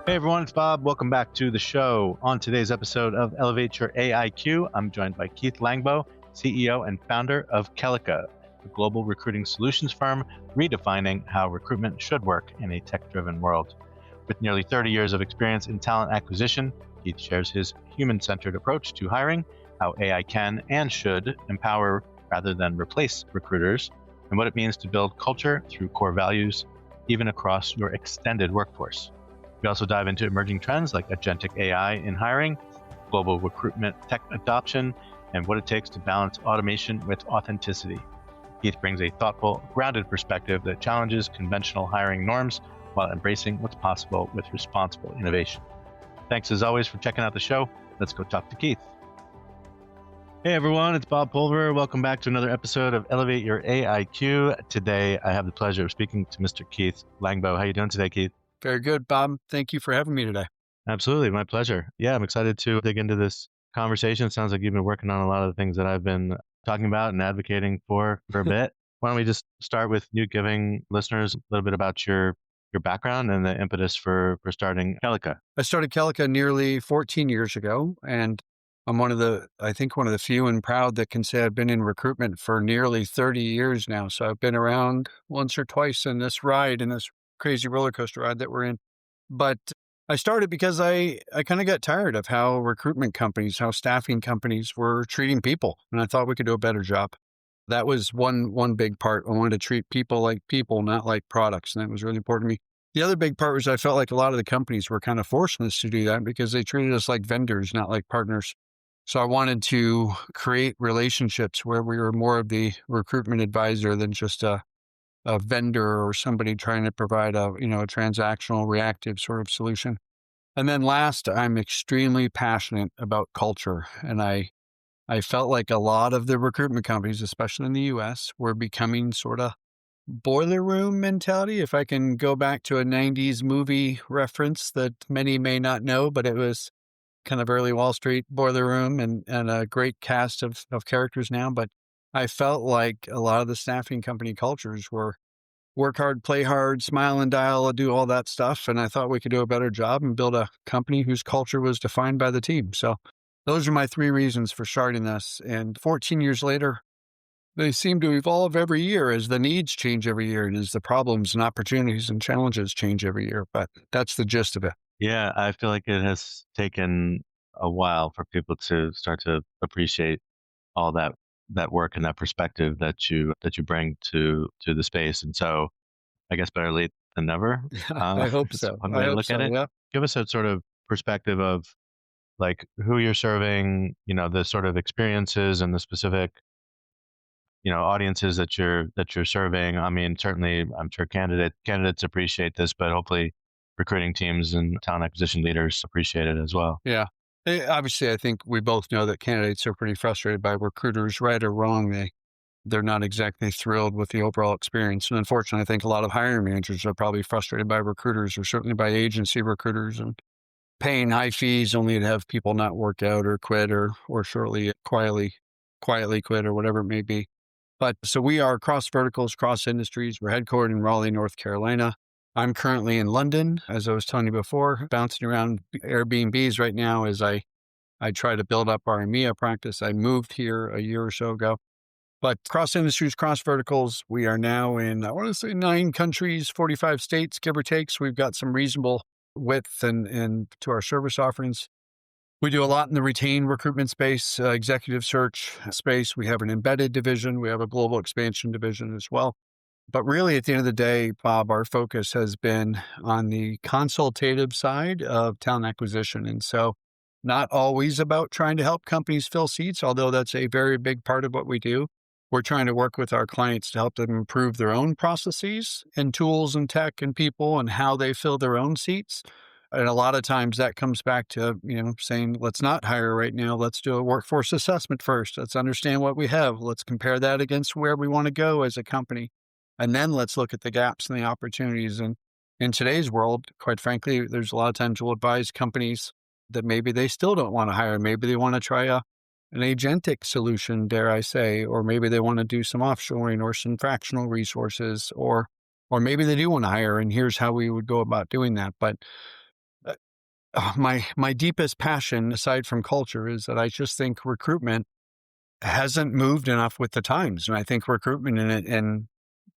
Hey everyone, it's Bob. Welcome back to the show. On today's episode of Elevate Your AIQ, I'm joined by Keith Langbo, CEO and founder of Kelaca, a global recruiting solutions firm redefining how recruitment should work in a tech-driven world. With nearly 30 years of experience in talent acquisition, Keith shares his human-centered approach to hiring, how AI can and should empower rather than replace recruiters, and what it means to build culture through core values, even across your extended workforce. We also dive into emerging trends like Agentic AI in hiring, global recruitment tech adoption, and what it takes to balance automation with authenticity. Keith brings a thoughtful, grounded perspective that challenges conventional hiring norms while embracing what's possible with responsible innovation. Thanks as always for checking out the show. Let's go talk to Keith. Hey everyone, it's Bob Pulver. Welcome back to another episode of Elevate Your AIQ. Today, I have the pleasure of speaking to Mr. Keith Langbo. How are you doing today, Keith? Very good, Bob. Thank you for having me today. Absolutely. My pleasure. Yeah, I'm excited to dig into this conversation. It sounds like you've been working on a lot of the things that I've been talking about and advocating for a bit. Why don't we just start with you giving listeners a little bit about your background and the impetus for starting Kelaca? I started Kelaca nearly 14 years ago, and I'm one of the few and proud that can say I've been in recruitment for nearly 30 years now. So I've been around once or twice in this crazy roller coaster ride that we're in. But I started because I kind of got tired of how how staffing companies were treating people. And I thought we could do a better job. That was one big part. I wanted to treat people like people, not like products. And that was really important to me. The other big part was I felt like a lot of the companies were kind of forcing us to do that because they treated us like vendors, not like partners. So I wanted to create relationships where we were more of the recruitment advisor than just a vendor or somebody trying to provide a transactional reactive sort of solution. And then last, I'm extremely passionate about culture. And I felt like a lot of the recruitment companies, especially in the US, were becoming sort of boiler room mentality. If I can go back to a 90s movie reference that many may not know, but it was kind of early Wall Street boiler room and a great cast of characters now. But I felt like a lot of the staffing company cultures were work hard, play hard, smile and dial, do all that stuff. And I thought we could do a better job and build a company whose culture was defined by the team. So those are my three reasons for starting this. And 14 years later, they seem to evolve every year as the needs change every year and as the problems and opportunities and challenges change every year. But that's the gist of it. Yeah, I feel like it has taken a while for people to start to appreciate all that work and that perspective that you bring to the space. And so I guess better late than never. I hope Is so. one way to look at it. Yeah. Give us a sort of perspective of like who you're serving, the sort of experiences and the specific, audiences that you're serving. I mean, certainly I'm sure candidates appreciate this, but hopefully recruiting teams and talent acquisition leaders appreciate it as well. Yeah. Obviously, I think we both know that candidates are pretty frustrated by recruiters, right or wrong. They're not exactly thrilled with the overall experience. And unfortunately, I think a lot of hiring managers are probably frustrated by recruiters or certainly by agency recruiters and paying high fees only to have people not work out or quit or shortly quietly quit or whatever it may be. But so we are cross verticals, cross industries. We're headquartered in Raleigh, North Carolina. I'm currently in London, as I was telling you before, bouncing around Airbnbs right now as I try to build up our EMEA practice. I moved here a year or so ago. But cross industries, cross verticals, we are now in, I want to say 9 countries, 45 states, give or take. So we've got some reasonable width and to our service offerings. We do a lot in the retained recruitment space, executive search space. We have an embedded division. We have a global expansion division as well. But really, at the end of the day, Bob, our focus has been on the consultative side of talent acquisition. And so not always about trying to help companies fill seats, although that's a very big part of what we do. We're trying to work with our clients to help them improve their own processes and tools and tech and people and how they fill their own seats. And a lot of times that comes back to, saying, let's not hire right now. Let's do a workforce assessment first. Let's understand what we have. Let's compare that against where we want to go as a company. And then let's look at the gaps and the opportunities. And in today's world, quite frankly, there's a lot of times we'll advise companies that maybe they still don't want to hire. Maybe they want to try an agentic solution, dare I say, or maybe they want to do some offshoring or some fractional resources, or maybe they do want to hire, and here's how we would go about doing that. But my deepest passion, aside from culture, is that I just think recruitment hasn't moved enough with the times, and I think recruitment in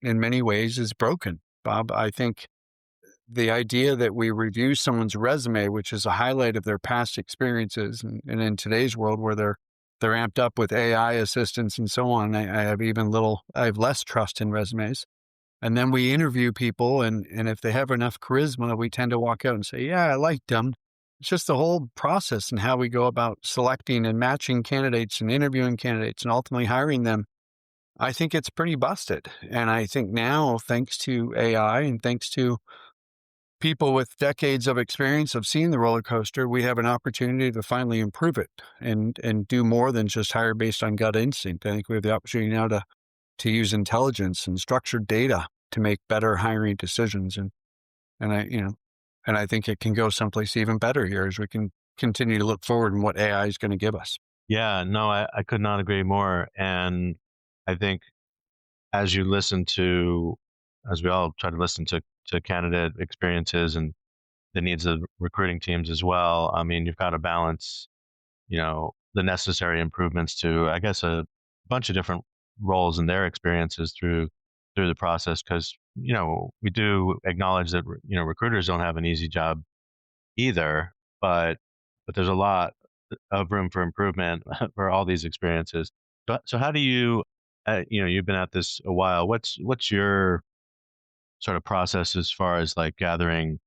many ways is broken. Bob, I think the idea that we review someone's resume, which is a highlight of their past experiences, and in today's world where they're amped up with AI assistants and so on, I have less trust in resumes. And then we interview people, and if they have enough charisma, we tend to walk out and say, yeah, I liked them. It's just the whole process and how we go about selecting and matching candidates and interviewing candidates and ultimately hiring them. I think it's pretty busted. And I think now, thanks to AI and thanks to people with decades of experience of seeing the roller coaster, we have an opportunity to finally improve it and do more than just hire based on gut instinct. I think we have the opportunity now to use intelligence and structured data to make better hiring decisions. And I think it can go someplace even better here as we can continue to look forward and what AI is going to give us. Yeah, no, I could not agree more. And I think as you listen to, as we all try to listen to candidate experiences and the needs of recruiting teams as well, I mean, you've got to balance, the necessary improvements to, I guess, a bunch of different roles and their experiences through the process. Because we do acknowledge that recruiters don't have an easy job either, but there's a lot of room for improvement for all these experiences. So how do you, you've been at this a while. What's your sort of process as far as like gathering,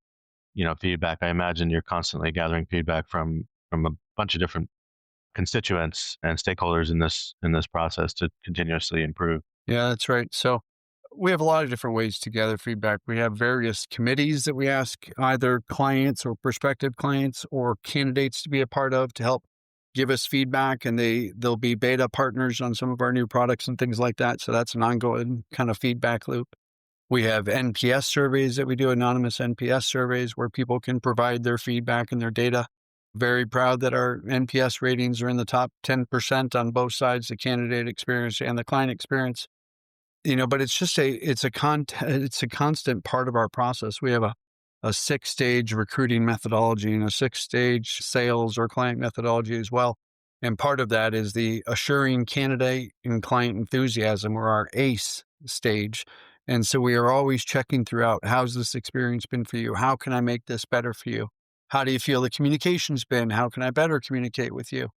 feedback? I imagine you're constantly gathering feedback from a bunch of different constituents and stakeholders in this process to continuously improve. Yeah, that's right. So we have a lot of different ways to gather feedback. We have various committees that we ask either clients or prospective clients or candidates to be a part of to help give us feedback, and they'll be beta partners on some of our new products and things like that. So that's an ongoing kind of feedback loop. We have NPS surveys that we do, anonymous NPS surveys, where people can provide their feedback and their data. Very proud that our NPS ratings are in the top 10% on both sides, the candidate experience and the client experience. But it's just it's a constant part of our process. We have a 6-stage recruiting methodology and a 6-stage sales or client methodology as well. And part of that is the assuring candidate and client enthusiasm, or our ACE stage. And so we are always checking throughout, how's this experience been for you? How can I make this better for you? How do you feel the communication's been? How can I better communicate with you?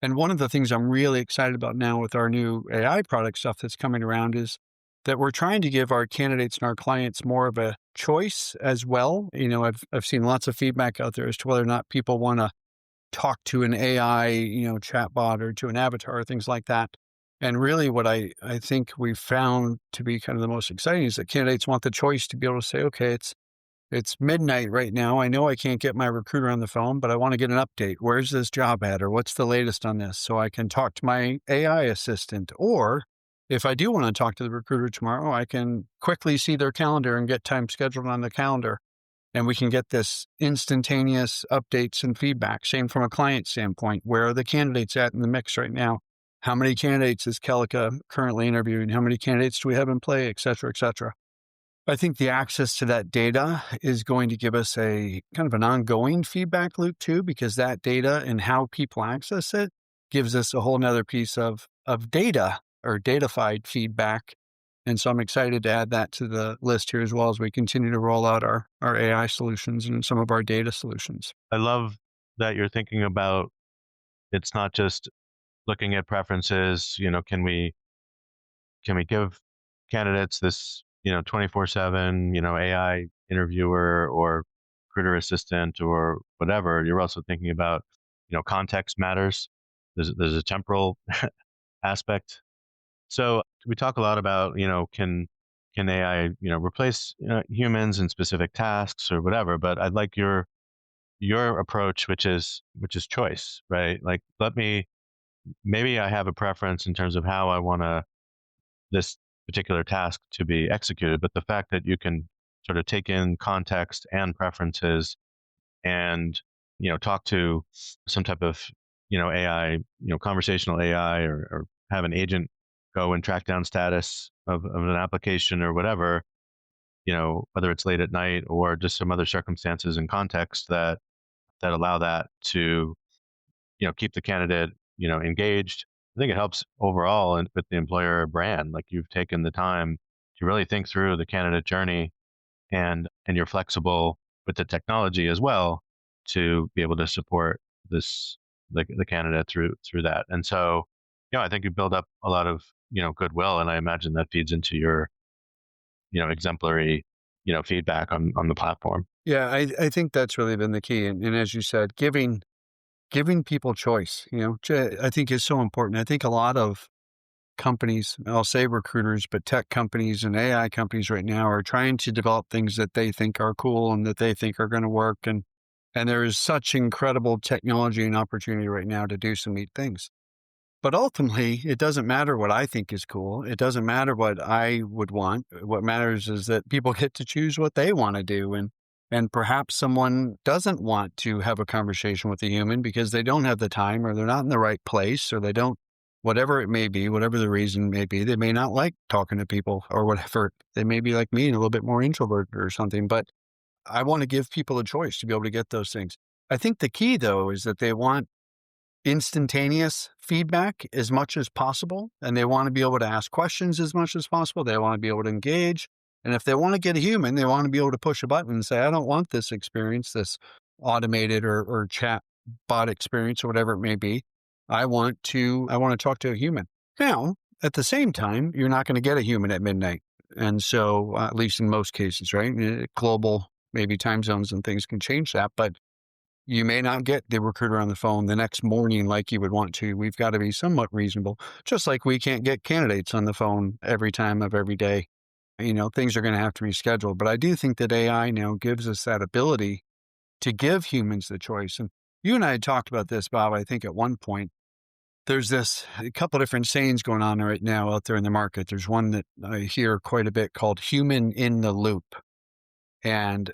And one of the things I'm really excited about now with our new AI product stuff that's coming around is that we're trying to give our candidates and our clients more of a choice as well. I've seen lots of feedback out there as to whether or not people want to talk to an AI, chatbot, or to an avatar, things like that. And really what I think we've found to be kind of the most exciting is that candidates want the choice to be able to say, okay, it's midnight right now. I know I can't get my recruiter on the phone, but I want to get an update. Where's this job at? Or what's the latest on this? So I can talk to my AI assistant. Or if I do want to talk to the recruiter tomorrow, I can quickly see their calendar and get time scheduled on the calendar. And we can get this instantaneous updates and feedback. Same from a client standpoint. Where are the candidates at in the mix right now? How many candidates is Kelaca currently interviewing? How many candidates do we have in play, et cetera, et cetera? I think the access to that data is going to give us a kind of an ongoing feedback loop too, because that data and how people access it gives us a whole nother piece of data or datafied feedback. And so I'm excited to add that to the list here as well as we continue to roll out our AI solutions and some of our data solutions. I love that you're thinking about, it's not just looking at preferences, can we give candidates this, 24/7, AI interviewer or recruiter assistant or whatever. You're also thinking about, context matters. There's a temporal aspect. So we talk a lot about, can AI, replace humans in specific tasks or whatever. But I'd like your approach, which is choice, right? Like, maybe I have a preference in terms of how I want this particular task to be executed, but the fact that you can sort of take in context and preferences and talk to some type of AI, conversational AI, or have an agent go and track down status of an application or whatever, whether it's late at night or just some other circumstances and context that that allow that to, keep the candidate, engaged. I think it helps overall and with the employer brand. Like you've taken the time to really think through the candidate journey, and you're flexible with the technology as well to be able to support this the candidate through that. And so, I think you build up a lot of, goodwill, and I imagine that feeds into your, exemplary, feedback on the platform. Yeah, I think that's really been the key. And as you said, giving people choice, I think is so important. I think a lot of companies, I'll say recruiters, but tech companies and AI companies right now are trying to develop things that they think are cool and that they think are going to work. And there is such incredible technology and opportunity right now to do some neat things. But ultimately, it doesn't matter what I think is cool. It doesn't matter what I would want. What matters is that people get to choose what they want to do. And perhaps someone doesn't want to have a conversation with a human because they don't have the time, or they're not in the right place, or they don't, whatever it may be, whatever the reason may be, they may not like talking to people or whatever. They may be like me and a little bit more introverted or something, but I want to give people a choice to be able to get those things. I think the key, though, is that they want instantaneous feedback as much as possible, and they want to be able to ask questions as much as possible. They want to be able to engage. And if they want to get a human, they want to be able to push a button and say, I don't want this experience, this automated or chat bot experience or whatever it may be. I want to talk to a human. Now, at the same time, you're not going to get a human at midnight. And so, at least in most cases, right? Global, maybe time zones and things can change that, but you may not get the recruiter on the phone the next morning like you would want to. We've got to be somewhat reasonable, just like we can't get candidates on the phone every time of every day. Things are going to have to be scheduled. But I do think that AI now gives us that ability to give humans the choice. And you and I had talked about this, Bob, I think at one point. There's a couple of different sayings going on right now out there in the market. There's one that I hear quite a bit called human in the loop. And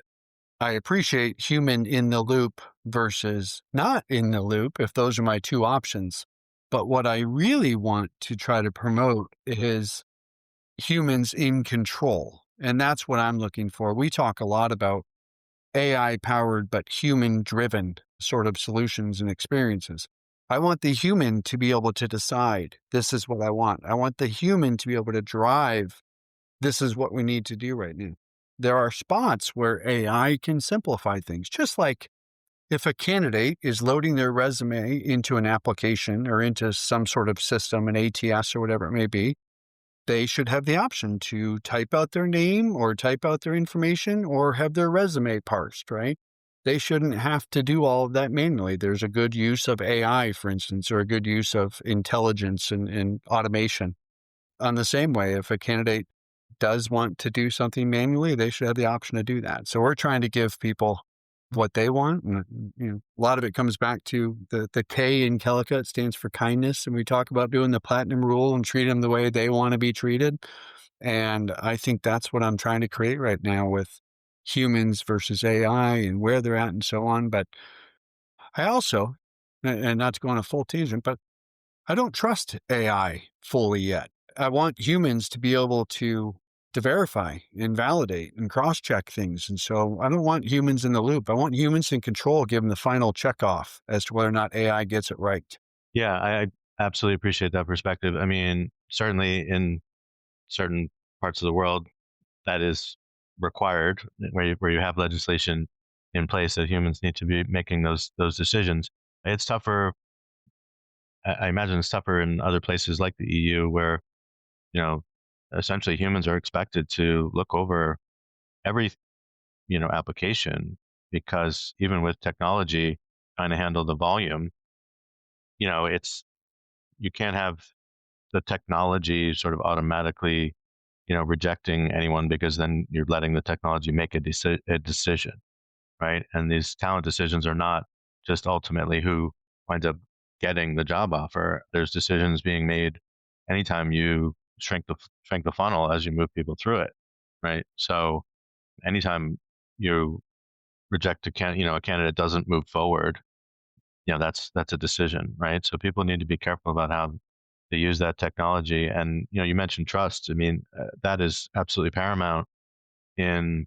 I appreciate human in the loop versus not in the loop, if those are my two options. But what I really want to try to promote is humans in control. And that's what I'm looking for. We talk a lot about AI powered, but human driven sort of solutions and experiences. I want the human to be able to decide, this is what I want. I want the human to be able to drive, this is what we need to do right now. There are spots where AI can simplify things, just like if a candidate is loading their resume into an application or into some sort of system, an ATS or whatever it may be, they should have the option to type out their name or type out their information or have their resume parsed, right? They shouldn't have to do all of that manually. There's a good use of AI, for instance, or a good use of intelligence and automation. On the same way, if a candidate does want to do something manually, they should have the option to do that. So we're trying to give people what they want. And a lot of it comes back to the K in Kelaca. It stands for kindness. And we talk about doing the platinum rule and treat them the way they want to be treated. And I think that's what I'm trying to create right now with humans versus AI and where they're at and so on. But I also, and not to go on a full tangent, but I don't trust AI fully yet. I want humans to be able to verify and validate and cross-check things. And so I don't want humans in the loop. I want humans in control, give them the final check off as to whether or not AI gets it right. Yeah, I absolutely appreciate that perspective. I mean, certainly in certain parts of the world, that is required, where you have legislation in place that humans need to be making those decisions. It's tougher. I imagine it's tougher in other places like the EU, where you know essentially humans are expected to look over every application, because even with technology trying to handle the volume, it's you can't have the technology sort of automatically rejecting anyone, because then you're letting the technology make a decision, right? And these talent decisions are not just ultimately who winds up getting the job offer. There's decisions being made anytime you shrink the funnel as you move people through it, right? So anytime you reject a candidate doesn't move forward, that's a decision, right? So people need to be careful about how they use that technology. And you mentioned trust. I mean, that is absolutely paramount in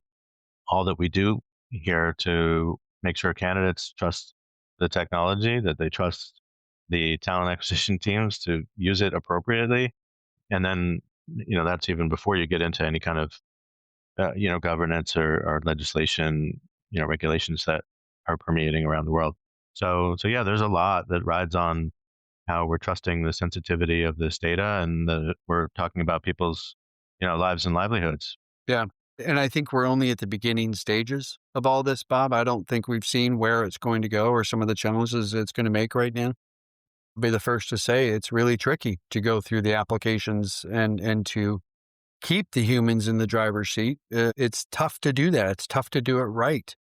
all that we do here to make sure candidates trust the technology, that they trust the talent acquisition teams to use it appropriately. And then, that's even before you get into any kind of, governance or legislation, regulations that are permeating around the world. So yeah, there's a lot that rides on how we're trusting the sensitivity of this data, and that we're talking about people's, lives and livelihoods. Yeah. And I think we're only at the beginning stages of all this, Bob. I don't think we've seen where it's going to go or some of the challenges it's going to make right now. I'll be the first to say it's really tricky to go through the applications and to keep the humans in the driver's seat. It's tough to do that. It's tough to do it right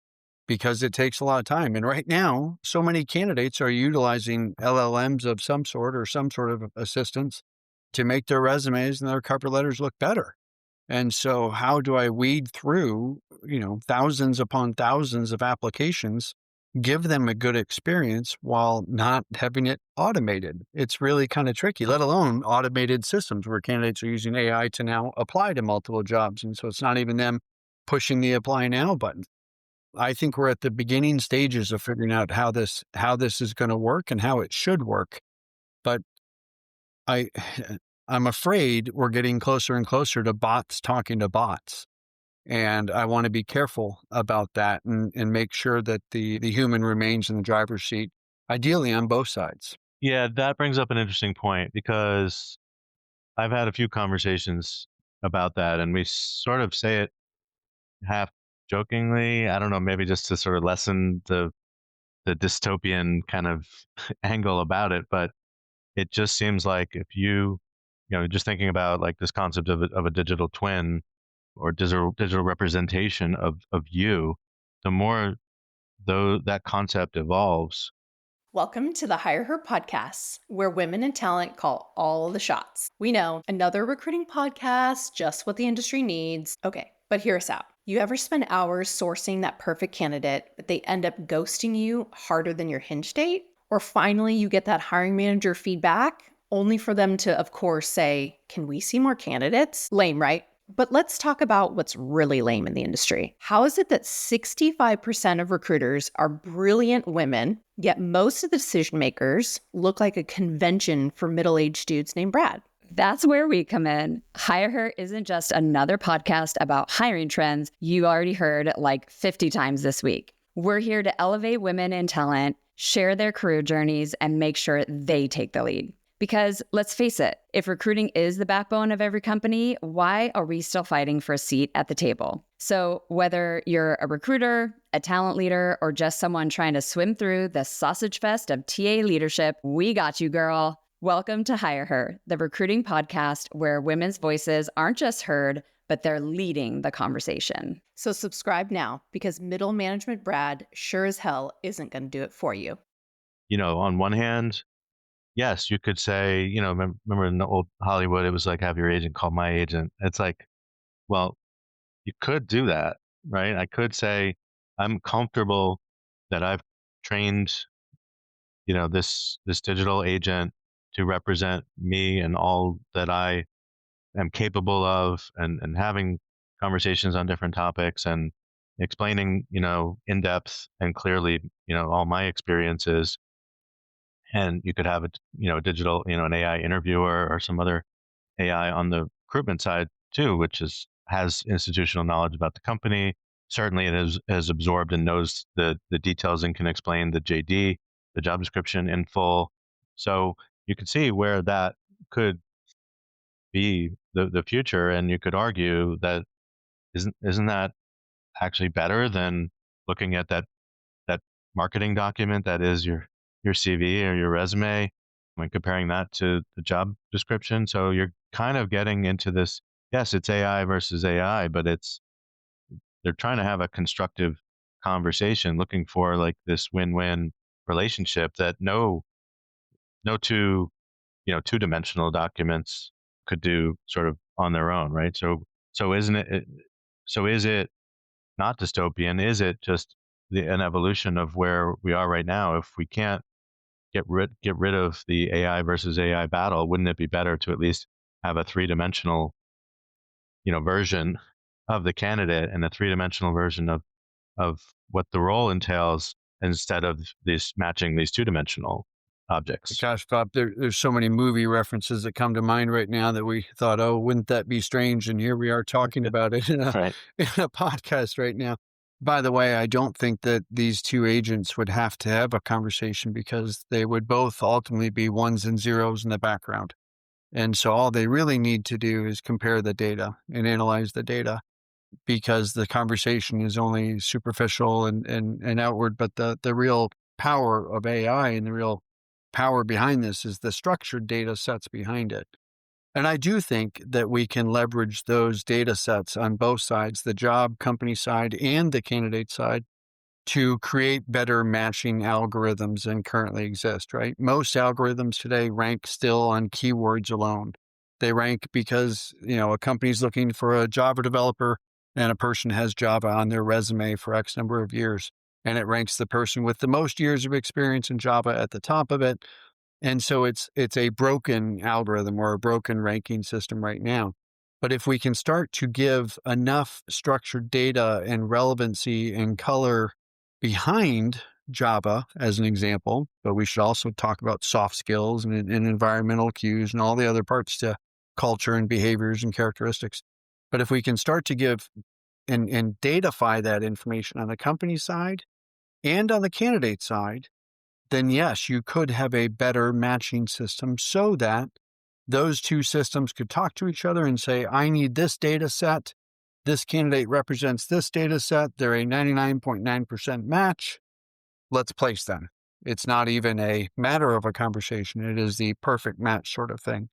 because it takes a lot of time. And right now, so many candidates are utilizing LLMs of some sort or some sort of assistance to make their resumes and their cover letters look better. And so how do I weed through, thousands upon thousands of applications, give them a good experience while not having it automated? It's really kind of tricky, let alone automated systems where candidates are using AI to now apply to multiple jobs. And so it's not even them pushing the apply now button. I think we're at the beginning stages of figuring out how this is going to work and how it should work. But I'm afraid we're getting closer and closer to bots talking to bots. And I want to be careful about that and make sure that the human remains in the driver's seat, ideally on both sides. Yeah, that brings up an interesting point, because I've had a few conversations about that, and we sort of say it half jokingly. I don't know, maybe just to sort of lessen the dystopian kind of angle about it, but it just seems like if just thinking about like this concept of a digital twin or digital representation of you, the more though that concept evolves. Welcome to the Hire Her podcast, where women in talent call all the shots. We know, another recruiting podcast, just what the industry needs. Okay, but hear us out. You ever spend hours sourcing that perfect candidate, but they end up ghosting you harder than your hinge date? Or finally, you get that hiring manager feedback, only for them to, of course, say, "Can we see more candidates?" Lame, right? But let's talk about what's really lame in the industry. How is it that 65% of recruiters are brilliant women, yet most of the decision makers look like a convention for middle-aged dudes named Brad? That's where we come in. Hire Her isn't just another podcast about hiring trends you already heard like 50 times this week. We're here to elevate women in talent, share their career journeys, and make sure they take the lead. Because let's face it, if recruiting is the backbone of every company, why are we still fighting for a seat at the table? So whether you're a recruiter, a talent leader, or just someone trying to swim through the sausage fest of TA leadership, we got you, girl. Welcome to Hire Her, the recruiting podcast where women's voices aren't just heard, but they're leading the conversation. So subscribe now, because middle management Brad sure as hell isn't going to do it for you. On one hand, yes, you could say, remember in the old Hollywood, it was like, have your agent call my agent. It's like, well, you could do that, right? I could say, I'm comfortable that I've trained, this digital agent to represent me and all that I am capable of, and having conversations on different topics and explaining, in depth and clearly, all my experiences. And you could have a digital, an AI interviewer or some other AI on the recruitment side too, which has institutional knowledge about the company. Certainly, it has absorbed and knows the details and can explain the JD, the job description in full. So you could see where that could be the future, and you could argue that isn't that actually better than looking at that marketing document that is your CV or your resume, and comparing that to the job description. So you're kind of getting into this, yes, it's AI versus AI, but they're trying to have a constructive conversation, looking for like this win-win relationship that no two-dimensional documents could do sort of on their own, right? So is it not dystopian? Is it just an evolution of where we are right now? If we can't get rid of the AI versus AI battle, wouldn't it be better to at least have a three-dimensional, version of the candidate and a three-dimensional version of of what the role entails instead of this matching these two-dimensional objects. Gosh, Bob, there's so many movie references that come to mind right now that we thought, oh, wouldn't that be strange? And here we are talking about it in a podcast right now. By the way, I don't think that these two agents would have to have a conversation because they would both ultimately be ones and zeros in the background. And so all they really need to do is compare the data and analyze the data, because the conversation is only superficial and outward. But the real power of AI and the real power behind this is the structured data sets behind it. And I do think that we can leverage those data sets on both sides, the job company side and the candidate side, to create better matching algorithms than currently exist, right? Most algorithms today rank still on keywords alone. They rank because, a company's looking for a Java developer and a person has Java on their resume for X number of years. And it ranks the person with the most years of experience in Java at the top of it. And so it's a broken algorithm or a broken ranking system right now. But if we can start to give enough structured data and relevancy and color behind Java as an example, but we should also talk about soft skills and environmental cues and all the other parts to culture and behaviors and characteristics. But if we can start to give and datafy that information on the company side and on the candidate side, then yes, you could have a better matching system so that those two systems could talk to each other and say, I need this data set. This candidate represents this data set. They're a 99.9% match. Let's place them. It's not even a matter of a conversation. It is the perfect match sort of thing.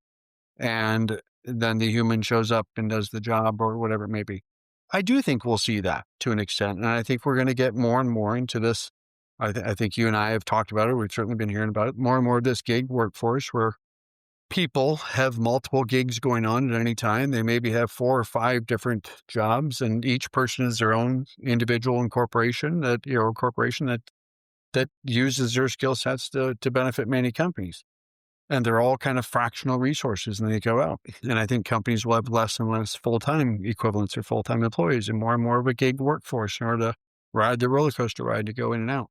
And then the human shows up and does the job or whatever it may be. I do think we'll see that to an extent. And I think we're going to get more and more into this. I think you and I have talked about it. We've certainly been hearing about it. More and more of this gig workforce where people have multiple gigs going on at any time. They maybe have 4 or 5 different jobs, and each person is their own individual corporation that uses their skill sets to benefit many companies. And they're all kind of fractional resources, and they go out. And I think companies will have less and less full-time equivalents or full-time employees and more of a gig workforce in order to ride the roller coaster ride to go in and out.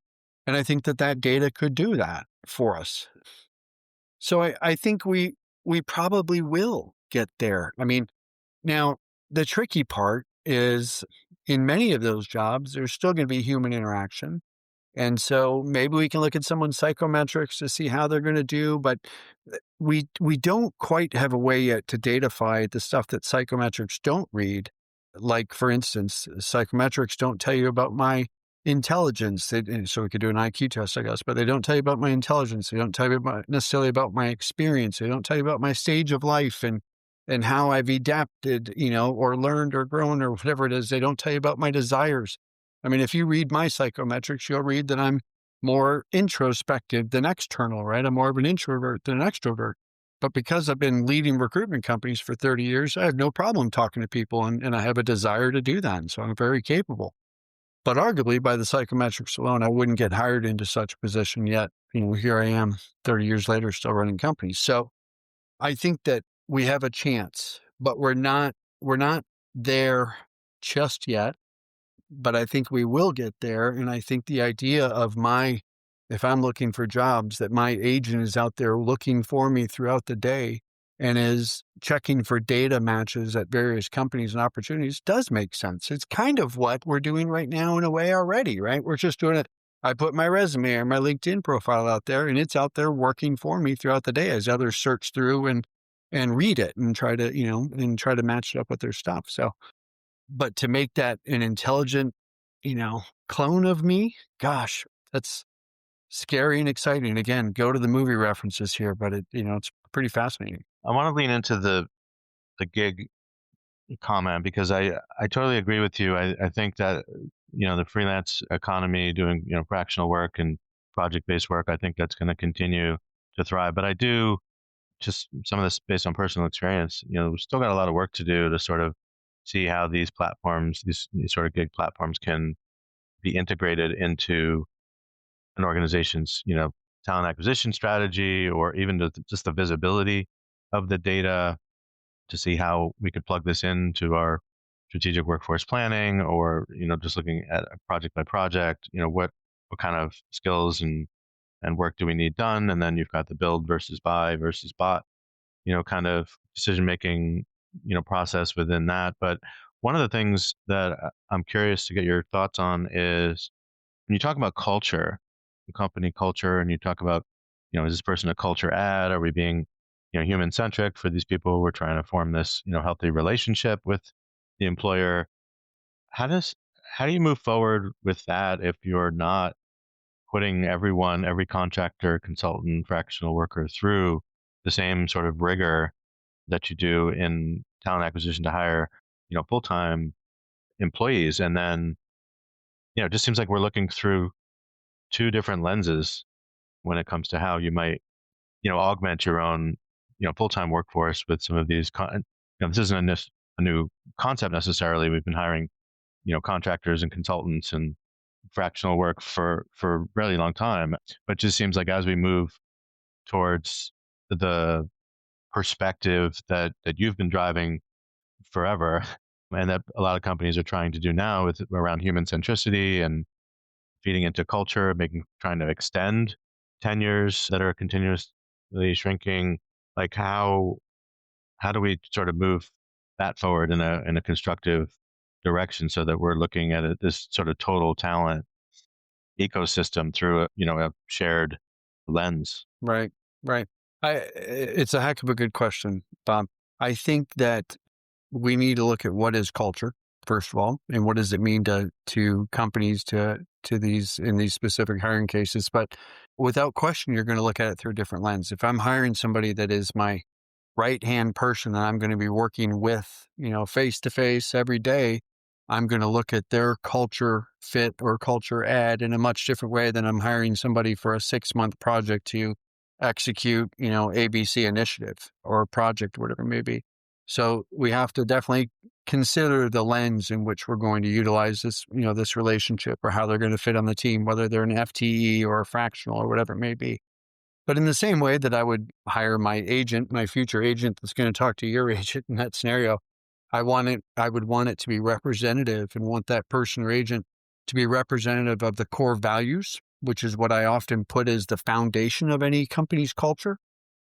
And I think that data could do that for us. So I think we probably will get there. I mean, now the tricky part is in many of those jobs, there's still going to be human interaction. And so maybe we can look at someone's psychometrics to see how they're going to do, but we don't quite have a way yet to datafy the stuff that psychometrics don't read. Like, for instance, psychometrics don't tell you about my intelligence. So we could do an IQ test, I guess, but they don't tell you about my intelligence. They don't tell you necessarily about my experience. They don't tell you about my stage of life and how I've adapted, or learned or grown or whatever it is. They don't tell you about my desires. I mean, if you read my psychometrics, you'll read that I'm more introspective than external, right? I'm more of an introvert than an extrovert. But because I've been leading recruitment companies for 30 years, I have no problem talking to people and I have a desire to do that. And so I'm very capable. But arguably, by the psychometrics alone, I wouldn't get hired into such a position yet. Here I am 30 years later, still running companies. So I think that we have a chance, but we're not there just yet. But I think we will get there. And I think the idea of if I'm looking for jobs, that my agent is out there looking for me throughout the day and is checking for data matches at various companies and opportunities does make sense. It's kind of what we're doing right now in a way already, right? We're just doing it. I put my resume or my LinkedIn profile out there and it's out there working for me throughout the day as others search through and read it and try to match it up with their stuff. So, but to make that an intelligent, clone of me, gosh, that's scary and exciting. Again, go to the movie references here, but it's pretty fascinating. I want to lean into the gig comment because I totally agree with you. I think that, the freelance economy doing, fractional work and project-based work, I think that's going to continue to thrive. But I do, just some of this based on personal experience, we've still got a lot of work to do to sort of see how these platforms, these sort of gig platforms can be integrated into an organization's, talent acquisition strategy, or even just the visibility of the data to see how we could plug this into our strategic workforce planning, or just looking at a project by project, what kind of skills and work do we need done, and then you've got the build versus buy versus bot, kind of decision making, process within that. But one of the things that I'm curious to get your thoughts on is when you talk about culture, company culture, and you talk about, is this person a culture ad? Are we being, human-centric for these people? We're trying to form this, healthy relationship with the employer. How do you move forward with that if you're not putting every contractor, consultant, fractional worker through the same sort of rigor that you do in talent acquisition to hire, full-time employees? And then, it just seems like we're looking through two different lenses when it comes to how you might, augment your own, full-time workforce with some of these. This isn't a new concept necessarily. We've been hiring, contractors and consultants and fractional work for a really long time. But it just seems like as we move towards the perspective that you've been driving forever, and that a lot of companies are trying to do now with around human centricity and feeding into culture, trying to extend tenures that are continuously shrinking. Like how do we sort of move that forward in a constructive direction so that we're looking at this sort of total talent ecosystem through a shared lens? Right. It's a heck of a good question, Bob. I think that we need to look at what is culture, first of all, and what does it mean to companies to these in these specific hiring cases. But without question, you're going to look at it through a different lens. If I'm hiring somebody that is my right-hand person that I'm going to be working with, face to face every day, I'm going to look at their culture fit or culture ad in a much different way than I'm hiring somebody for a 6-month project to execute, ABC initiative or a project, whatever it may be. So we have to definitely consider the lens in which we're going to utilize this, this relationship, or how they're going to fit on the team, whether they're an FTE or a fractional or whatever it may be. But in the same way that I would hire my future agent that's going to talk to your agent in that scenario, I would want it to be representative, and want that person or agent to be representative of the core values, which is what I often put as the foundation of any company's culture.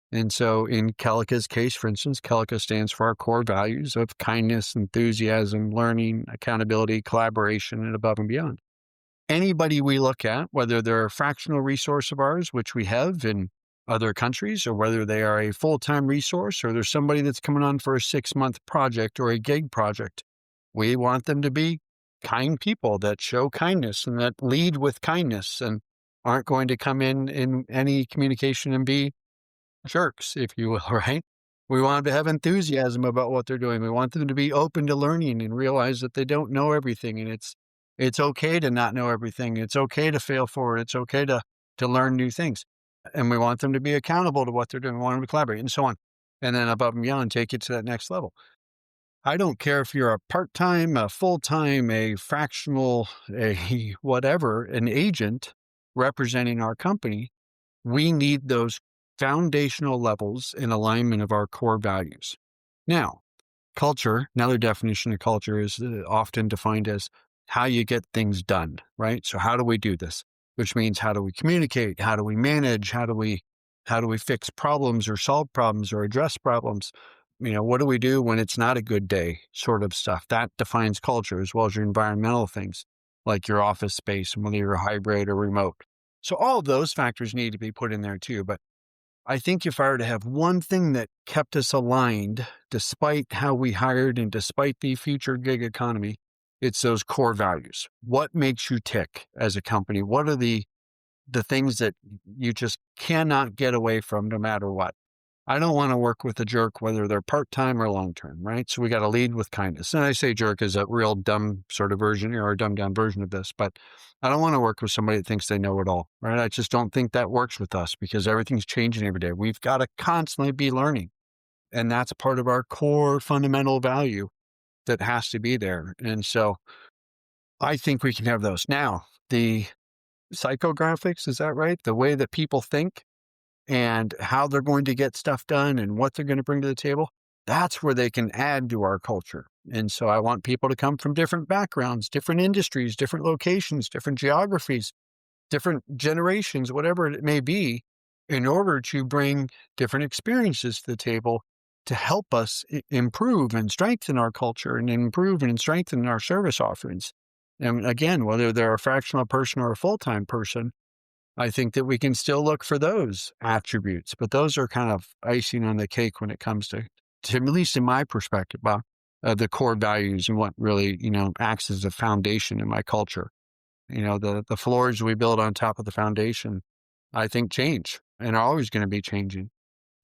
And so in Kelaca's case, for instance, Kelaca stands for our core values of kindness, enthusiasm, learning, accountability, collaboration, and above and beyond. Anybody we look at, whether they're a fractional resource of ours, which we have in other countries, or whether they are a full-time resource, or there's somebody that's coming on for a 6-month project or a gig project, we want them to be kind people that show kindness and that lead with kindness and aren't going to come in any communication and be jerks, if you will, right? We want them to have enthusiasm about what they're doing. We want them to be open to learning and realize that they don't know everything, and it's okay to not know everything. It's okay to fail forward. It's okay to learn new things. And we want them to be accountable to what they're doing. We want them to collaborate and so on. And then above and beyond, take it to that next level. I don't care if you're a part-time, a full-time, a fractional, a whatever, an agent representing our company. We need those foundational levels in alignment of our core values. Now, culture, another definition of culture is often defined as how you get things done, right? So how do we do this? Which means, how do we communicate? How do we manage? How do we fix problems or solve problems or address problems? What do we do when it's not a good day, sort of stuff? That defines culture, as well as your environmental things, like your office space, and whether you're hybrid or remote. So all of those factors need to be put in there too. But I think if I were to have one thing that kept us aligned, despite how we hired and despite the future gig economy, it's those core values. What makes you tick as a company? What are the things that you just cannot get away from no matter what? I don't want to work with a jerk, whether they're part-time or long-term, right? So we got to lead with kindness. And I say jerk is a real dumb sort of version, or a dumbed down version of this, but I don't want to work with somebody that thinks they know it all, right? I just don't think that works with us, because everything's changing every day. We've got to constantly be learning. And that's part of our core fundamental value that has to be there. And so I think we can have those. Now, the psychographics, is that right? The way that people think and how they're going to get stuff done and what they're going to bring to the table. that's where they can add to our culture. And so I want people to come from different backgrounds, different industries, different locations, different geographies, different generations, whatever it may be, in order to bring different experiences to the table to help us improve and strengthen our culture and improve and strengthen our service offerings. And again, whether they're a fractional person or a full-time person, I think that we can still look for those attributes, but those are kind of icing on the cake when it comes to at least in my perspective, about the core values and what really, acts as a foundation in my culture. The floors we build on top of the foundation, I think, change and are always going to be changing.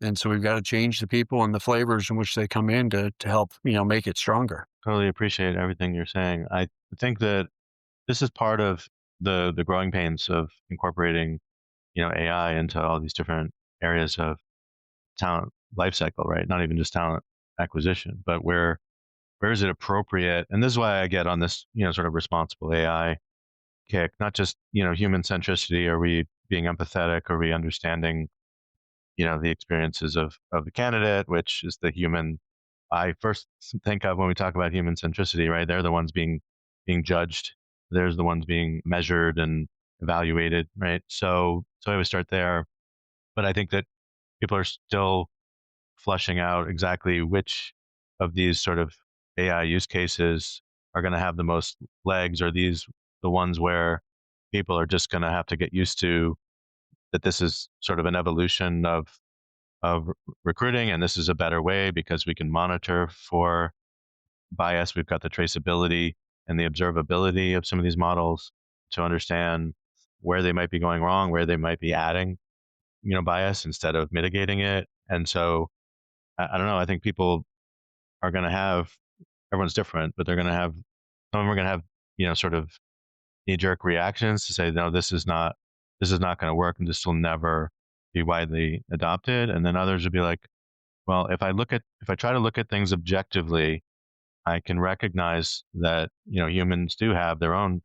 And so we've got to change the people and the flavors in which they come in to help, make it stronger. Totally appreciate everything you're saying. I think that this is part of the growing pains of incorporating, AI into all these different areas of talent lifecycle, right? Not even just talent acquisition, but where is it appropriate? And this is why I get on this, sort of responsible AI kick, not just, human centricity. Are we being empathetic? Are we understanding, the experiences of the candidate, which is the human I first think of when we talk about human centricity, right? They're the ones being judged. There's the ones being measured and evaluated, right? So I would start there. But I think that people are still flushing out exactly which of these sort of AI use cases are going to have the most legs. Are these the ones where people are just going to have to get used to that this is sort of an evolution of recruiting, and this is a better way because we can monitor for bias. We've got the traceability and the observability of some of these models to understand where they might be going wrong, where they might be adding, bias instead of mitigating it. And so I don't know. I think people are going to have, everyone's different, but they're going to have, some of them are going to have, sort of knee-jerk reactions to say, no, this is not going to work, and this will never be widely adopted. And then others would be like, well, if I try to look at things objectively, I can recognize that, humans do have their own,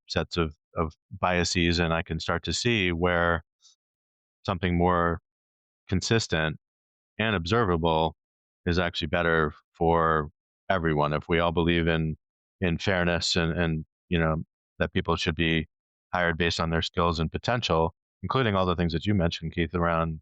sets of biases, and I can start to see where something more consistent and observable is actually better for everyone. If we all believe in fairness and that people should be hired based on their skills and potential, including all the things that you mentioned, Keith, around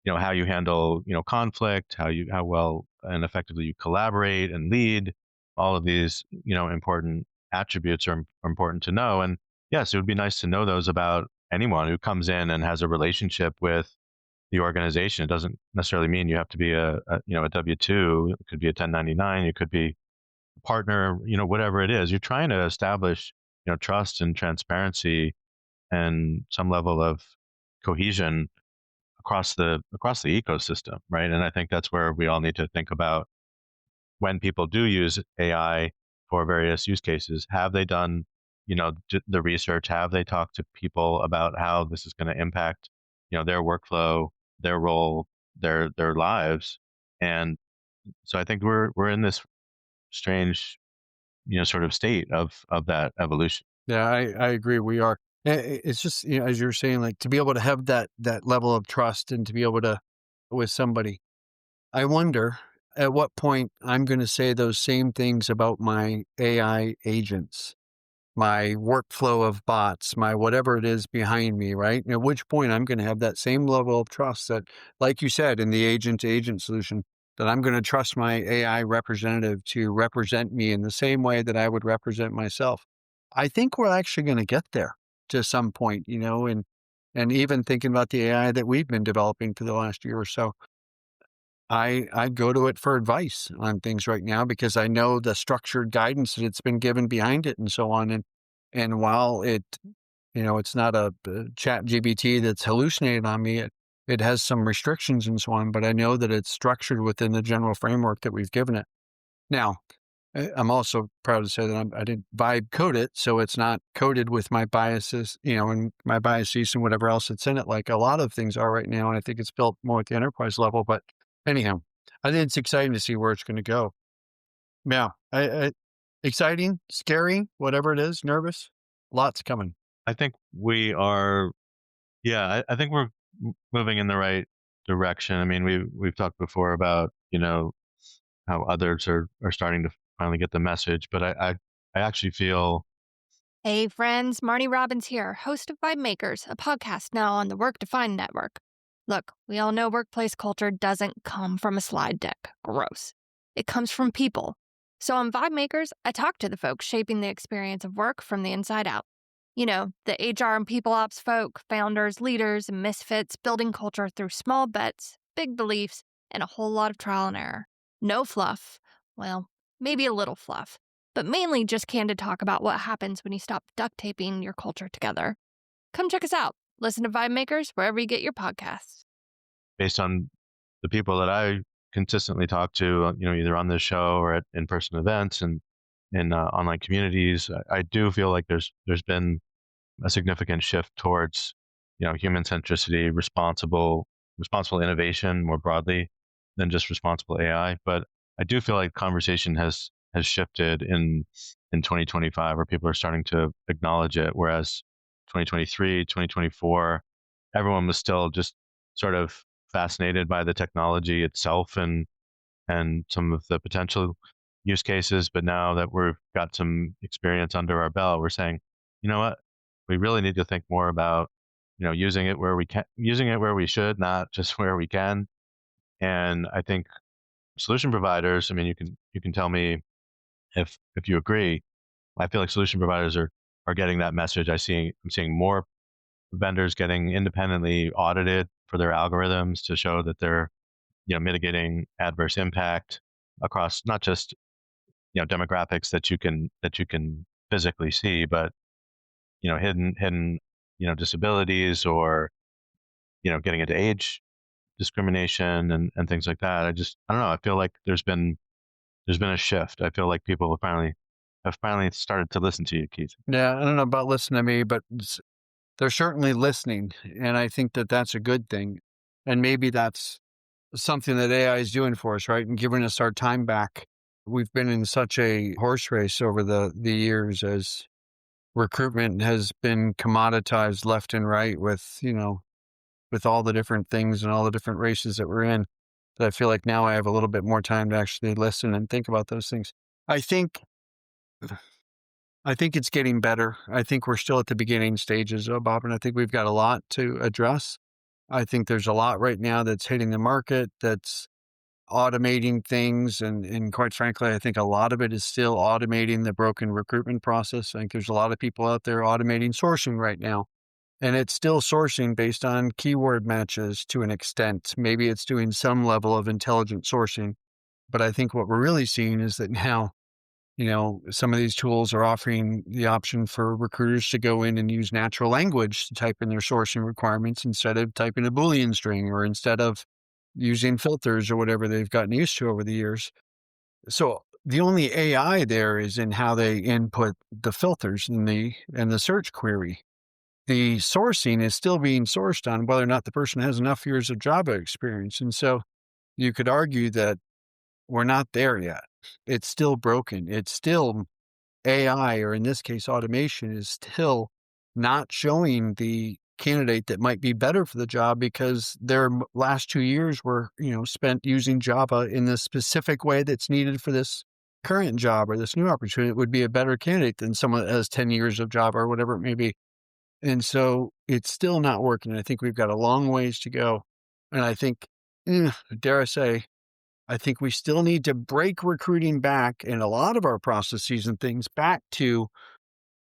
how you handle conflict, how well and effectively you collaborate and lead. All of these important attributes are important to know. And yes, it would be nice to know those about anyone who comes in and has a relationship with the organization. It doesn't necessarily mean you have to be a W-2. It could be a 1099. It could be a partner. Whatever it is, you're trying to establish trust and transparency and some level of cohesion across the ecosystem, right? And I think that's where we all need to think about when people do use AI for various use cases. Have they done, the research? Have they talked to people about how this is going to impact, their workflow, their role, their lives? And so I think we're in this strange, sort of state of that evolution. Yeah, I agree. We are. It's just, as you're saying, like to be able to have that level of trust and to be able to, with somebody, I wonder at what point I'm going to say those same things about my AI agents, my workflow of bots, my whatever it is behind me, right? At which point I'm going to have that same level of trust that, like you said, in the agent-to-agent solution, that I'm going to trust my AI representative to represent me in the same way that I would represent myself. I think we're actually going to get there to some point, and even thinking about the AI that we've been developing for the last year or so, I go to it for advice on things right now because I know the structured guidance that it's been given behind it and so on. And while it's not a chat GBT that's hallucinated on me, it has some restrictions and so on, but I know that it's structured within the general framework that we've given it. Now, I'm also proud to say that I didn't vibe code it, so it's not coded with my biases, and my biases and whatever else that's in it, like a lot of things are right now. And I think it's built more at the enterprise level. But anyhow, I think it's exciting to see where it's going to go. Yeah, exciting, scary, whatever it is, nervous, lots coming. I think we are, I think we're moving in the right direction. I mean, we've talked before about, how others are starting to finally get the message, but I actually feel Hey friends, Marnie Robbins here, host of Vibe Makers, a podcast now on the Work Defined Network. Look, we all know workplace culture doesn't come from a slide deck. Gross. It comes from people. So on Vibe Makers, I talk to the folks shaping the experience of work from the inside out. You know, the HR and people ops folk, founders, leaders, and misfits building culture through small bets, big beliefs, and a whole lot of trial and error. No fluff. Well, maybe a little fluff, but mainly just candid talk about what happens when you stop duct taping your culture together. Come check us out. Listen to Vibe Makers wherever you get your podcasts. based on the people that I consistently talk to, either on this show or at in-person events and in online communities, I do feel like there's been a significant shift towards, human centricity, responsible innovation more broadly than just responsible AI. But I do feel like conversation has shifted in 2025, where people are starting to acknowledge it, whereas 2023, 2024, everyone was still just sort of fascinated by the technology itself and some of the potential use cases. But now that we've got some experience under our belt, we're saying, you know what, we really need to think more about, using it where we can, using it where we should, not just where we can. And I think solution providers, I mean, you can tell me if you agree. I feel like solution providers are getting that message. I'm seeing more vendors getting independently audited for their algorithms to show that they're, mitigating adverse impact across not just, demographics that you can physically see, but, hidden, disabilities, or, getting into age discrimination and things like that. I don't know. I feel like there's been a shift. I feel like people have finally started to listen to you, Keith. Yeah, I don't know about listening to me, but they're certainly listening. And I think that that's a good thing. And maybe that's something that AI is doing for us, right? And giving us our time back. We've been in such a horse race over the years as recruitment has been commoditized left and right with, with all the different things and all the different races that we're in, that I feel like now I have a little bit more time to actually listen and think about those things. I think it's getting better. I think we're still at the beginning stages, Bob, and I think we've got a lot to address. I think there's a lot right now that's hitting the market, that's automating things. And quite frankly, I think a lot of it is still automating the broken recruitment process. I think there's a lot of people out there automating sourcing right now. And it's still sourcing based on keyword matches to an extent. Maybe it's doing some level of intelligent sourcing. But I think what we're really seeing is that now, some of these tools are offering the option for recruiters to go in and use natural language to type in their sourcing requirements instead of typing a Boolean string, or instead of using filters or whatever they've gotten used to over the years. So the only AI there is in how they input the filters in the search query. The sourcing is still being sourced on whether or not the person has enough years of Java experience. And so you could argue that we're not there yet. It's still broken. It's still AI, or in this case, automation, is still not showing the candidate that might be better for the job because their last 2 years were, spent using Java in the specific way that's needed for this current job or this new opportunity. It would be a better candidate than someone that has 10 years of Java or whatever it may be. And so it's still not working. I think we've got a long ways to go. And I think, dare I say, I think we still need to break recruiting back and a lot of our processes and things back to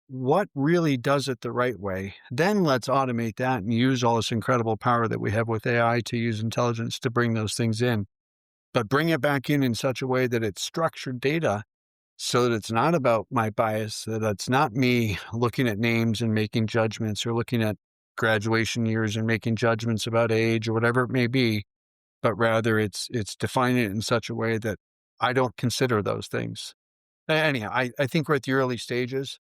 what really does it the right way. Then let's automate that and use all this incredible power that we have with AI to use intelligence to bring those things in. But bring it back in such a way that it's structured data, so that it's not about my bias, that it's not me looking at names and making judgments, or looking at graduation years and making judgments about age or whatever it may be, but rather it's defining it in such a way that I don't consider those things. Anyhow, I think we're at the early stages,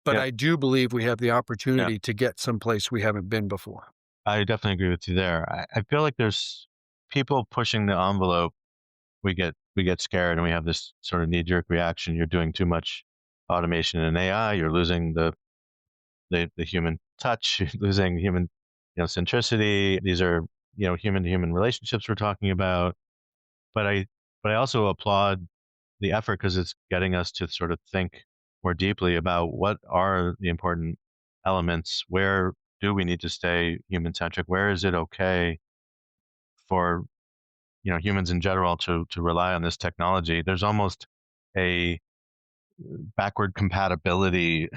but I do believe we have the opportunity to get someplace we haven't been before. I definitely agree with you there. I feel like there's people pushing the envelope. We get scared and we have this sort of knee-jerk reaction. You're doing too much automation in AI. You're losing the human touch. You're losing human centricity. These are human to human relationships we're talking about. But I also applaud the effort because it's getting us to sort of think more deeply about what are the important elements. Where do we need to stay human centric? Where is it okay for humans in general to rely on this technology? There's almost a backward compatibility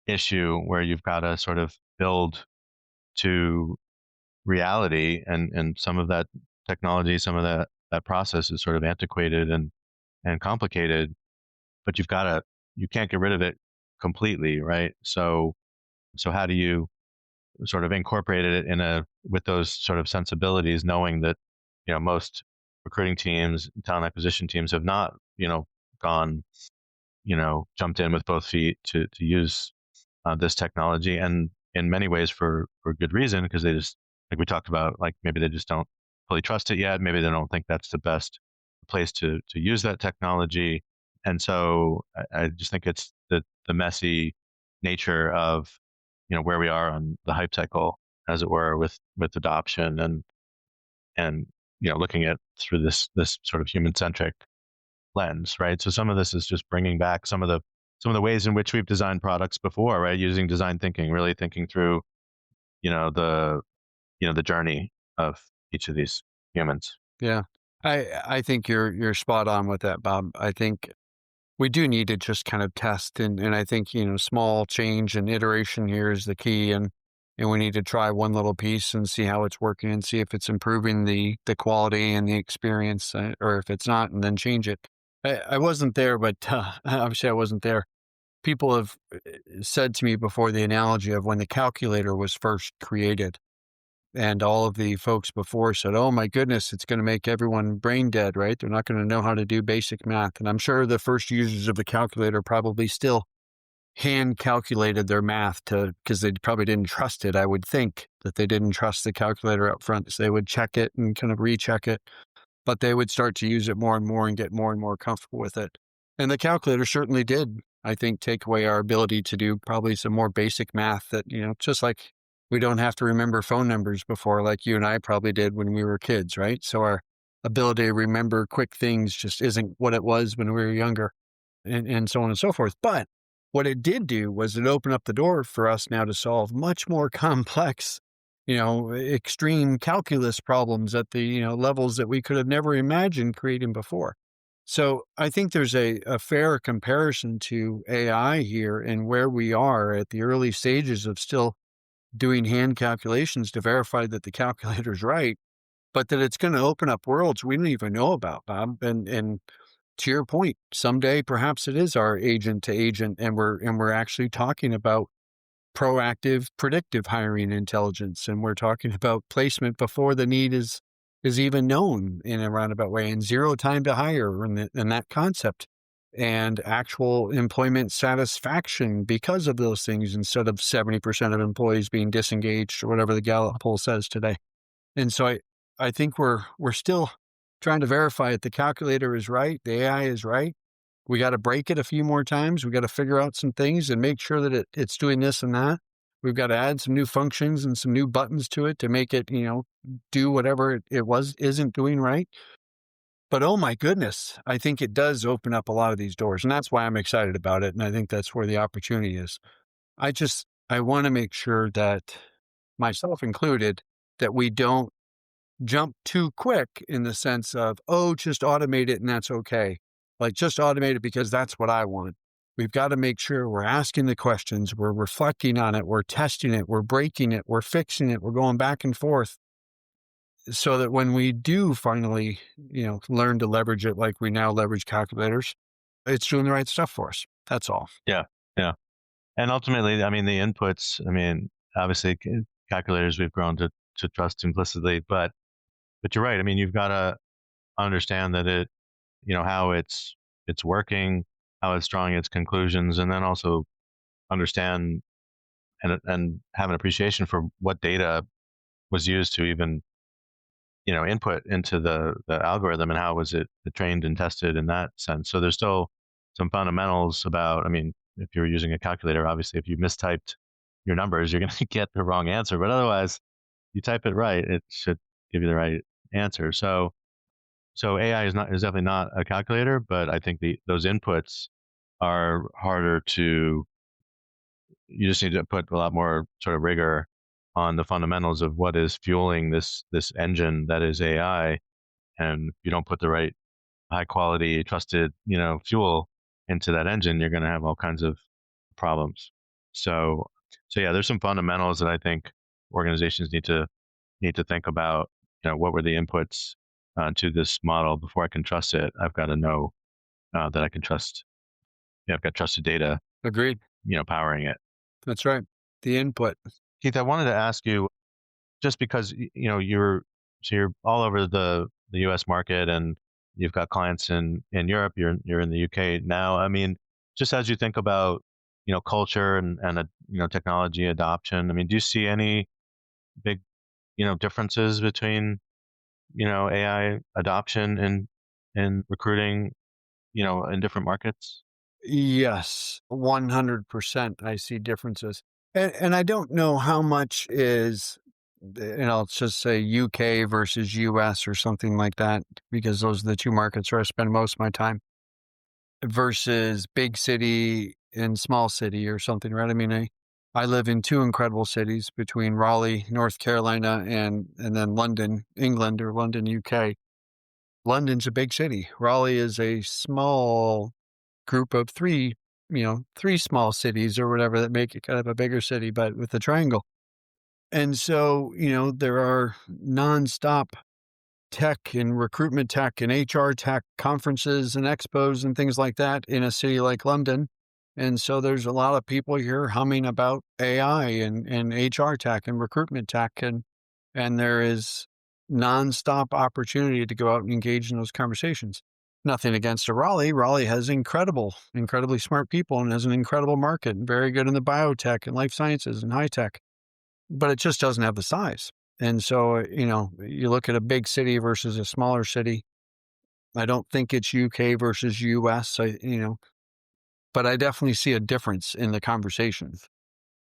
issue where you've got to sort of build to reality, and some of that technology, some of that process is sort of antiquated and complicated, but you can't get rid of it completely, right? So how do you sort of incorporate it with those sort of sensibilities, knowing that most recruiting teams, talent acquisition teams have not gone jumped in with both feet to use this technology, and in many ways for good reason, because they just, like we talked about, like maybe they just don't fully trust it yet. Maybe they don't think that's the best place to use that technology. And so I just think it's the messy nature of where we are on the hype cycle, as it were, with adoption and looking at through this sort of human centric lens, right? So some of this is just bringing back some of the ways in which we've designed products before, right? Using design thinking, really thinking through, the journey of each of these humans. Yeah. I think you're spot on with that, Bob. I think we do need to just kind of test, and I think, small change and iteration here is the key, and we need to try one little piece and see how it's working and see if it's improving the quality and the experience, or if it's not, and then change it. I wasn't there, but obviously I wasn't there. People have said to me before the analogy of when the calculator was first created, and all of the folks before said, oh my goodness, it's going to make everyone brain dead, right? They're not going to know how to do basic math. And I'm sure the first users of the calculator probably still hand calculated their math because they probably didn't trust it. I would think that they didn't trust the calculator up front. So they would check it and kind of recheck it, but they would start to use it more and more and get more and more comfortable with it. And the calculator certainly did, I think, take away our ability to do probably some more basic math that, just like we don't have to remember phone numbers before, like you and I probably did when we were kids, right? So our ability to remember quick things just isn't what it was when we were younger, and so on and so forth. But what it did do was it opened up the door for us now to solve much more complex, extreme calculus problems at the, levels that we could have never imagined creating before. So I think there's a fair comparison to AI here and where we are at the early stages of still doing hand calculations to verify that the calculator's right, but that it's going to open up worlds we don't even know about, Bob. And to your point, someday perhaps it is our agent to agent, and we're actually talking about proactive, predictive hiring intelligence, and we're talking about placement before the need is even known in a roundabout way, and zero time to hire, and that concept, and actual employment satisfaction because of those things, instead of 70% of employees being disengaged or whatever the Gallup poll says today. And so I think we're still trying to verify that the calculator is right, the AI is right. We got to break it a few more times. We got to figure out some things and make sure that it's doing this and that. We've got to add some new functions and some new buttons to it to make it, do whatever it isn't doing right. But oh my goodness, I think it does open up a lot of these doors, and that's why I'm excited about it. And I think that's where the opportunity is. I want to make sure that, myself included, that we don't jump too quick in the sense of, oh, just automate it and that's okay. Like, just automate it because that's what I want. We've got to make sure we're asking the questions, we're reflecting on it, we're testing it, we're breaking it, we're fixing it, we're going back and forth, so that when we do finally, learn to leverage it like we now leverage calculators, it's doing the right stuff for us. That's all. Yeah. And ultimately, I mean, the inputs, obviously calculators we've grown to trust implicitly, but you're right. I mean, you've got to understand that it, how it's working, how it's drawing its conclusions, and then also understand and have an appreciation for what data was used to even, input into the algorithm, and how was it trained and tested in that sense. So there's still some fundamentals about, if you're using a calculator, obviously, if you mistyped your numbers, you're going to get the wrong answer. But otherwise, you type it right, it should give you the right answer. So AI is definitely not a calculator, but I think those inputs are harder to. You just need to put a lot more sort of rigor on the fundamentals of what is fueling this engine that is AI, and if you don't put the right high quality, trusted, fuel into that engine, you're going to have all kinds of problems. So yeah, there's some fundamentals that I think organizations need to think about. What were the inputs to this model before I can trust it? I've got to know that I can trust. I've got trusted data. Agreed. Powering it. That's right. The input. Keith, I wanted to ask you, just because you're all over the U.S. market, and you've got clients in Europe. You're in the U.K. now. I mean, just as you think about culture and technology adoption, I mean, do you see any big differences between AI adoption in recruiting in different markets? Yes, 100%. I see differences. And I don't know how much is, let's just say UK versus US or something like that, because those are the two markets where I spend most of my time, versus big city and small city or something, right? I mean, I live in two incredible cities between Raleigh, North Carolina, and then London, England, or London, UK. London's a big city. Raleigh is a small group of three small cities or whatever that make it kind of a bigger city, but with a triangle. And so, there are nonstop tech and recruitment tech and HR tech conferences and expos and things like that in a city like London. And so there's a lot of people here humming about AI and HR tech and recruitment tech. And there is nonstop opportunity to go out and engage in those conversations. Nothing against Raleigh. Raleigh has incredibly smart people and has an incredible market, and very good in the biotech and life sciences and high tech, but it just doesn't have the size. And so, you look at a big city versus a smaller city. I don't think it's UK versus US, but I definitely see a difference in the conversations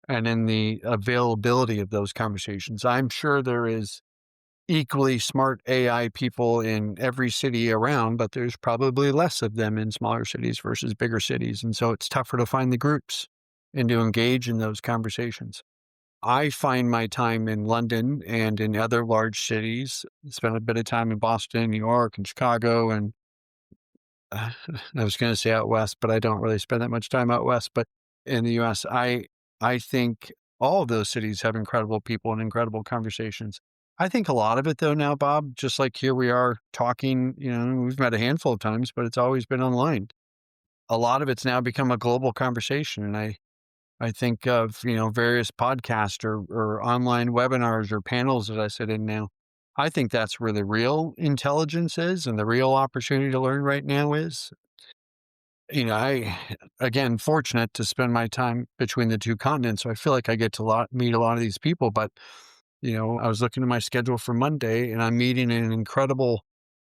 and in the availability of those conversations. I'm sure there is equally smart AI people in every city around, but there's probably less of them in smaller cities versus bigger cities. And so it's tougher to find the groups and to engage in those conversations. I find my time in London and in other large cities, spent a bit of time in Boston, New York, and Chicago, and I was going to say out west, but I don't really spend that much time out west. But in the US, I think all of those cities have incredible people and incredible conversations. I think a lot of it, though, now, Bob, just like here we are talking, we've met a handful of times, but it's always been online. A lot of it's now become a global conversation. And I think of, various podcasts or online webinars or panels that I sit in now. I think that's where the real intelligence is and the real opportunity to learn right now is. Again, fortunate to spend my time between the two continents. So I feel like I get to meet a lot of these people, but I was looking at my schedule for Monday, and I'm meeting an incredible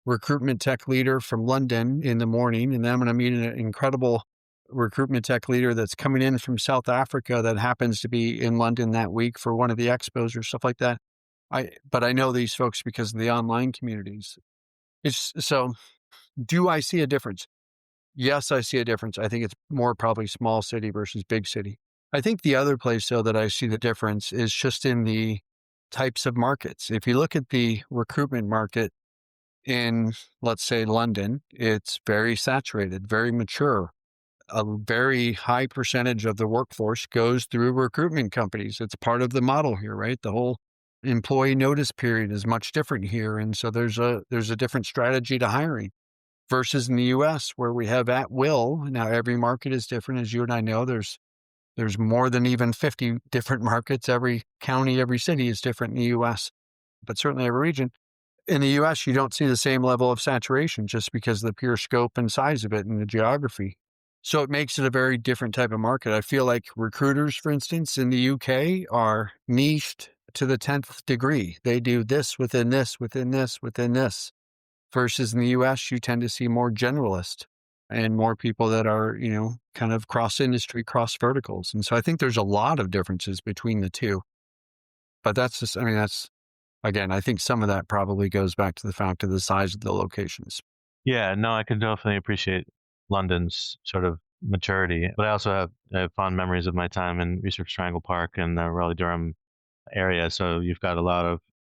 recruitment tech leader from London in the morning, and then I'm going to meet an incredible recruitment tech leader that's coming in from South Africa that happens to be in London that week for one of the expos or stuff like that. But I know these folks because of the online communities. So do I see a difference? Yes, I see a difference. I think it's more probably small city versus big city. I think the other place, though, that I see the difference is just in the types of markets. If you look at the recruitment market in, let's say, London, it's very saturated, very mature. A very high percentage of the workforce goes through recruitment companies. It's part of the model here, right? The whole employee notice period is much different here. And so there's a different strategy to hiring versus in the US where we have at will. Now, every market is different. As you and I know, there's more than even 50 different markets. Every county, every city is different in the US, but certainly every region. In the US, you don't see the same level of saturation just because of the pure scope and size of it and the geography. So it makes it a very different type of market. I feel like recruiters, for instance, in the UK are niched to the 10th degree. They do this within this, within this, within this. Versus in the US, you tend to see more generalist and more people that are, kind of cross-industry, cross-verticals. And so I think there's a lot of differences between the two. But that's again, I think some of that probably goes back to the fact of the size of the locations. Yeah, no, I can definitely appreciate London's sort of maturity, but I also have fond memories of my time in Research Triangle Park and the Raleigh-Durham area. So you've got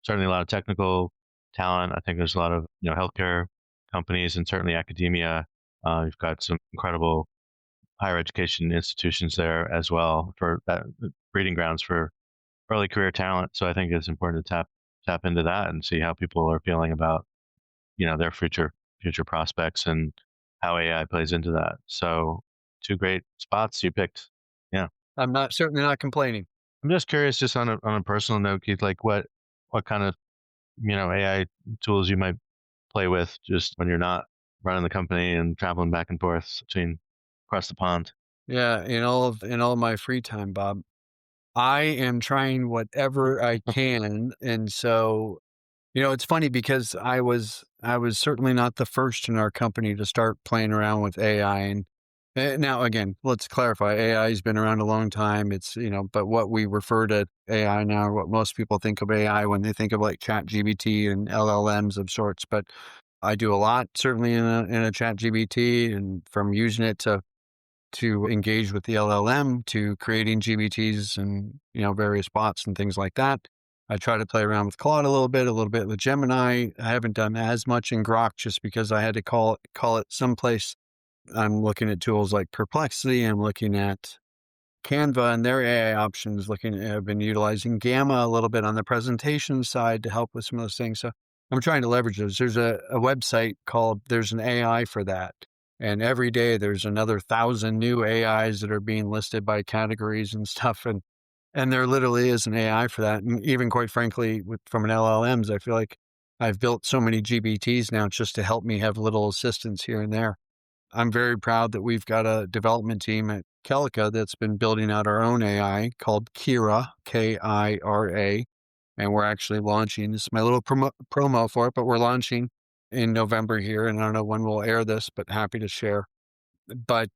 certainly a lot of technical talent. I think there's a lot of healthcare companies and certainly academia. You've got some incredible higher education institutions there as well for that breeding grounds for early career talent. So I think it's important to tap into that and see how people are feeling about their future prospects and how AI plays into that. So two great spots you picked. Yeah. I'm certainly not complaining. I'm just curious, just on a personal note, Keith, like what kind of AI tools you might play with just when you're not running the company and traveling back and forth across the pond. Yeah, in all of my free time, Bob, I am trying whatever I can, and so it's funny because I was certainly not the first in our company to start playing around with AI. And now, again, let's clarify: AI has been around a long time. It's but what we refer to AI now, or what most people think of AI when they think of like ChatGPT and LLMs of sorts. But I do a lot, certainly in a ChatGPT, and from using it to engage with the LLM to creating GPTs and various bots and things like that. I try to play around with Claude a little bit with Gemini. I haven't done as much in Grok just because I had to call it someplace. I'm looking at tools like Perplexity. I'm looking at Canva and their AI options. I've been utilizing Gamma a little bit on the presentation side to help with some of those things. So I'm trying to leverage those. There's a website called There's an AI for that. And every day there's another 1,000 new AIs that are being listed by categories and stuff. And there literally is an AI for that. And even quite frankly, from an LLMs, I feel like I've built so many GPTs now just to help me have little assistance here and there. I'm very proud that we've got a development team at Kelaca that's been building out our own AI called Kira, Kira. And we're actually launching, this is my little promo for it, but we're launching in November here. And I don't know when we'll air this, but happy to share. But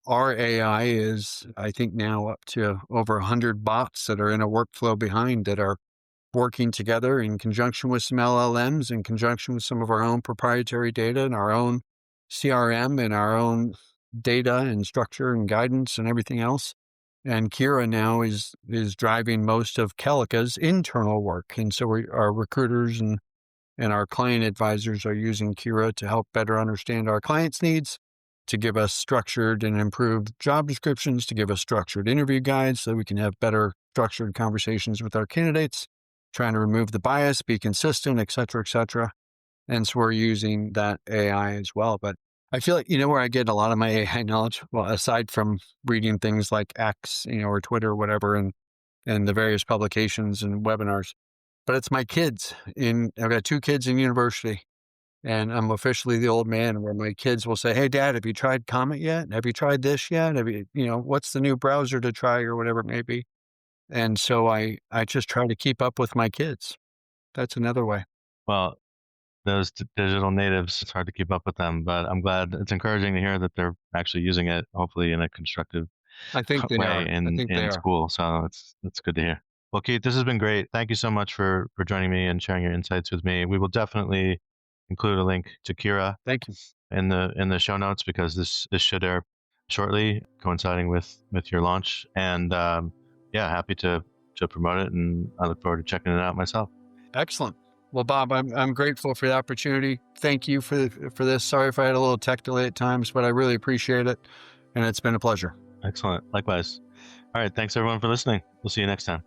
our AI is, I think, now up to over 100 bots that are in a workflow behind that are working together in conjunction with some LLMs, in conjunction with some of our own proprietary data and our own CRM and our own data and structure and guidance and everything else. And Kira now is driving most of Kelaca's internal work. And so our recruiters and our client advisors are using Kira to help better understand our clients' needs, to give us structured and improved job descriptions, to give us structured interview guides so we can have better structured conversations with our candidates, trying to remove the bias, be consistent, et cetera, et cetera. And so we're using that AI as well. But I feel like, where I get a lot of my AI knowledge, well, aside from reading things like X, or Twitter, or whatever, and the various publications and webinars, but it's my kids. I've got 2 kids in university. And I'm officially the old man where my kids will say, "Hey, Dad, have you tried Comet yet? Have you tried this yet? Have you, what's the new browser to try," or whatever it may be. And so I just try to keep up with my kids. That's another way. Well, those digital natives, it's hard to keep up with them, but I'm glad. It's encouraging to hear that they're actually using it, hopefully in a constructive I think they way are. in school. So it's good to hear. Well, Keith, this has been great. Thank you so much for joining me and sharing your insights with me. We will definitely include a link to Kira Thank you. in the show notes, because this should air shortly, coinciding with your launch. And happy to promote it, and I look forward to checking it out myself. Excellent. Well, Bob, I'm grateful for the opportunity. Thank you for this. Sorry if I had a little tech delay at times, but I really appreciate it, and it's been a pleasure. Excellent. Likewise. All right. Thanks everyone for listening. We'll see you next time.